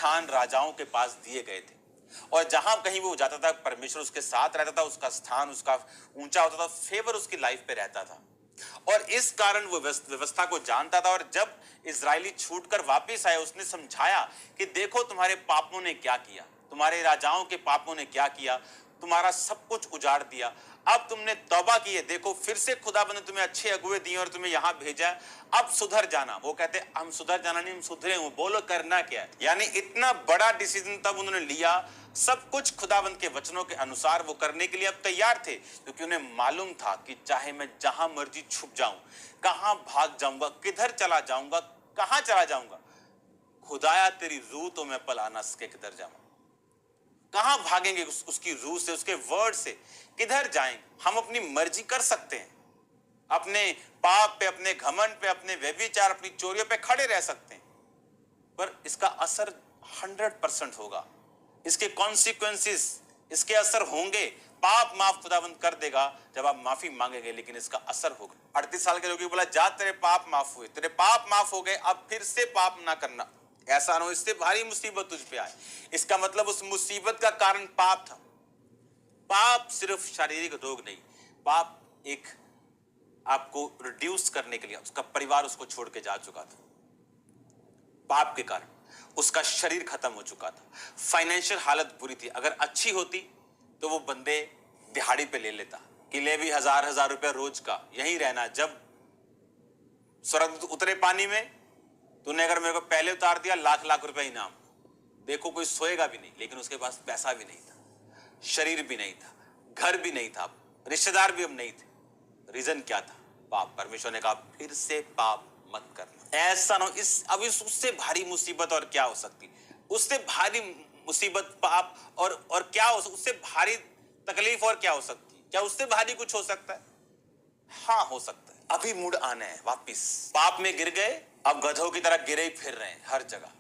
स्थान राजाओं के पास दिए गए थे और जहां कहीं वो जाता था परमेश्वर उसके साथ रहता था, उसका स्थान उसका ऊंचा होता था, फेवर उसकी लाइफ पे रहता था और इस कारण वो व्यवस्था को जानता था। और जब इजरायली छूटकर वापस आए उसने समझाया कि देखो तुम्हारे पापों ने क्या किया, तुम्हारे राजाओं के पापों ने क्या किया, तुम्हारा सब कुछ उजाड़ दिया, अब तुमने तौबा की है, देखो फिर से खुदाबंद ने तुम्हें अच्छे अगुए दिए और तुम्हें यहां भेजा है, अब सुधर जाना। वो कहते हम सुधर जाना नहीं, हम सुधरे हूं, बोलो करना क्या है। यानी इतना बड़ा डिसीजन तब उन्होंने लिया, सब कुछ खुदाबंद के वचनों के अनुसार वो करने के लिए अब तैयार थे, क्योंकि उन्हें मालूम था कि चाहे मैं जहां मर्जी छुप जाऊं, कहां भाग जाऊंगा, किधर चला जाऊंगा, कहां चला जाऊंगा, खुदाया तेरी रूह तो मैं पला ना सके किधर जाऊं। कहां भागेंगे उसकी रूह से, उसके वर्ड से, किधर जाएंगे। हम अपनी मर्जी कर सकते हैं, अपने पाप पे, अपने घमंड पे, अपने व्यभिचार, अपनी चोरियों पे खड़े रह सकते हैं, पर इसका असर 100% होगा, इसके कॉन्सिक्वेंसेस, इसके असर होंगे। पाप माफ खुदाबंद कर देगा जब आप माफी मांगेंगे, लेकिन इसका असर होगा। 38 साल के लोग बोला जा तेरे पाप माफ हुए, तेरे पाप माफ हो गए, अब फिर से पाप ना करना, ऐसा ना हो इससे भारी मुसीबत तुझ पे आए। इसका मतलब उस मुसीबत का कारण पाप था। पाप सिर्फ शारीरिक रोग नहीं, पाप एक आपको रिड्यूस करने के लिए, उसका परिवार उसको छोड़ के जा चुका था, पाप के कारण उसका शरीर खत्म हो चुका था, फाइनेंशियल हालत बुरी थी। अगर अच्छी होती तो वो बंदे दिहाड़ी पे ले लेता, कि ले भी 1000 रुपया रोज का, यही रहना। जब स्वर्गदूत उतरे पानी में, तूने अगर मेरे को पहले उतार दिया, लाख रुपया इनाम। देखो कोई सोएगा भी नहीं, लेकिन उसके पास पैसा भी नहीं था, शरीर भी नहीं था, घर भी नहीं था, रिश्तेदार भी अब नहीं थे। रीजन क्या था? पाप। परमेश्वर ने कहा फिर से पाप मत करना, ऐसा ना। उससे भारी मुसीबत और क्या हो सकती, उससे भारी मुसीबत पाप, और क्या हो, उससे भारी तकलीफ और क्या हो सकती? क्या उससे भारी कुछ हो सकता है? हाँ हो सकता है। अभी मुड़ आना है वापिस। पाप में गिर गए, अब गधों की तरह गिरे ही फिर रहे हैं हर जगह।